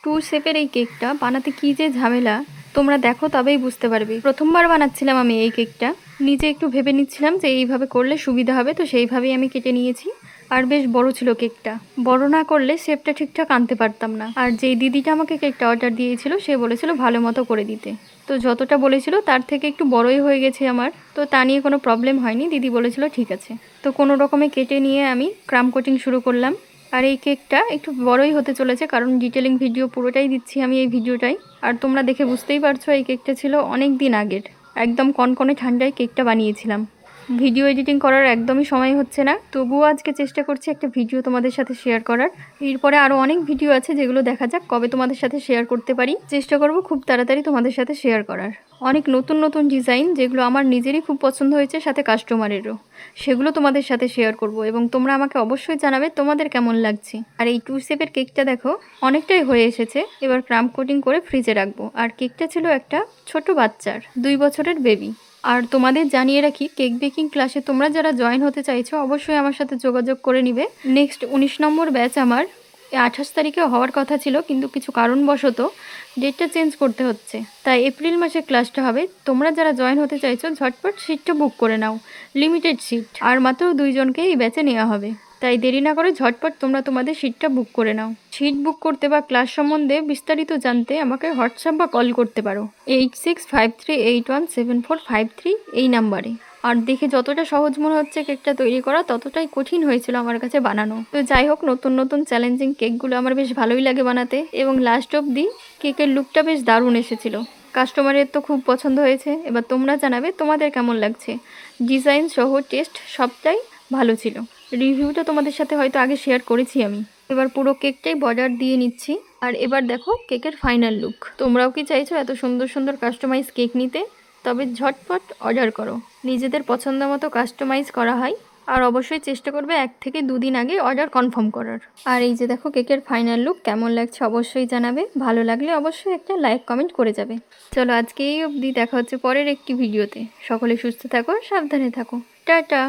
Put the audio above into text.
Two শেপের এই কেকটা বানাতে কী যে ঝামেলা তোমরা দেখো তবেই বুঝতে পারবে। প্রথমবার বানাচ্ছিলাম আমি এই কেকটা, নিজে একটু ভেবে নিচ্ছিলাম যে এইভাবে করলে সুবিধা হবে, তো সেইভাবেই আমি কেটে নিয়েছি। আর বেশ বড় ছিল কেকটা, বড় না করলে শেপটা ঠিকঠাক আনতে পারতাম না। আর যেই দিদিটা আমাকে কেকটা অর্ডার দিয়েছিল সে বলেছিল ভালো মতো করে দিতে, তো যতটা বলেছিল তার থেকে একটু বড়ই হয়ে গেছে আমার, তো তা নিয়ে কোনো প্রবলেম হয়নি, দিদি বলেছিল ঠিক আছে। তো কোনো রকমে কেটে নিয়ে আমি ক্রাম কোটিং শুরু করলাম। আর এই কেকটা একটু বড়ই হতে চলেছে, কারণ ডিটেলিং ভিডিও পুরোটাই দিচ্ছি আমি এই ভিডিওটাই। আর তোমরা দেখে বুঝতেই পারছো এই কেকটা ছিল অনেক দিন আগের, একদম কনকনে ঠান্ডায় কেকটা বানিয়েছিলাম। ভিডিও এডিটিং করার একদমই সময় হচ্ছে না, তবুও আজকে চেষ্টা করছি একটা ভিডিও তোমাদের সাথে শেয়ার করার। এরপরে আরও অনেক ভিডিও আছে যেগুলো দেখা যাক কবে তোমাদের সাথে শেয়ার করতে পারি, চেষ্টা করব খুব তাড়াতাড়ি তোমাদের সাথে শেয়ার করার। অনেক নতুন নতুন ডিজাইন যেগুলো আমার নিজেরই খুব পছন্দ হয়েছে, সাথে কাস্টমারেরও, সেগুলো তোমাদের সাথে শেয়ার করব এবং তোমরা আমাকে অবশ্যই জানাবে তোমাদের কেমন লাগছে। আর এই টু শেপের কেকটা দেখো অনেকটাই হয়ে এসেছে, এবার ক্রাম কোটিং করে ফ্রিজে রাখবো। আর কেকটা ছিল একটা ছোট বাচ্চার 2 বছরের বেবি। আর তোমাদের জানিয়ে রাখি, কেক বেকিং ক্লাসে তোমরা যারা জয়েন হতে চাইছো অবশ্যই আমার সাথে যোগাযোগ করে নিবে। নেক্সট 19 নম্বর ব্যাচ আমার 28 তারিখে হওয়ার কথা ছিল, কিন্তু কিছু কারণবশত ডেটটা চেঞ্জ করতে হচ্ছে, তাই এপ্রিল মাসে ক্লাসটা হবে। তোমরা যারা জয়েন হতে চাইছো ঝটপট সিটটা বুক করে নাও, লিমিটেড সিট, আর মাত্র 2 জনকে এই ব্যাচে নেওয়া হবে, তাই দেরি না করে ঝটপট তোমরা তোমাদের সিটটা বুক করে নাও। সিট বুক করতে বা ক্লাস সম্বন্ধে বিস্তারিত জানতে আমাকে হোয়াটসঅ্যাপ বা কল করতে পারো 8653817453 এই নাম্বারে। আর দেখে যতটা সহজ মনে হচ্ছে কেকটা তৈরি করা, ততটাই কঠিন হয়েছিল আমার কাছে বানানো। তো যাই হোক, নতুন নতুন চ্যালেঞ্জিং কেকগুলো আমার বেশ ভালোই লাগে বানাতে, এবং লাস্ট অবধি কেকের লুকটা বেশ দারুণ এসেছিল। কাস্টমারের তো খুব পছন্দ হয়েছে। এবার তোমরা জানাবে তোমাদের কেমন লাগছে। ডিজাইন সহ টেস্ট সবটাই ভালো ছিল। রিভিউটা তোমাদের সাথে হয়তো আগে শেয়ার করেছি আমি। এবার পুরো কেকটাই বর্ডার দিয়ে নিচ্ছি। আর এবার দেখো কেকের ফাইনাল লুক। তোমরাও কি চাইছো এত সুন্দর সুন্দর কাস্টমাইজ কেক নিতে? তবে ঝটপট অর্ডার করো, নিজেদের পছন্দ মতো কাস্টমাইজ করা হয়। আর অবশ্যই চেষ্টা করবে 1 থেকে 2 দিন আগে অর্ডার কনফার্ম করার। আর এই যে দেখো কেকের ফাইনাল লুক, কেমন লাগছে অবশ্যই জানাবে। ভালো লাগলে অবশ্যই একটা লাইক কমেন্ট করে যাবে। চলো আজকে এই অবধি, দেখা হচ্ছে পরের একটি ভিডিওতে। সকলে সুস্থ থাকো, সাবধানে থাকো, টাটা।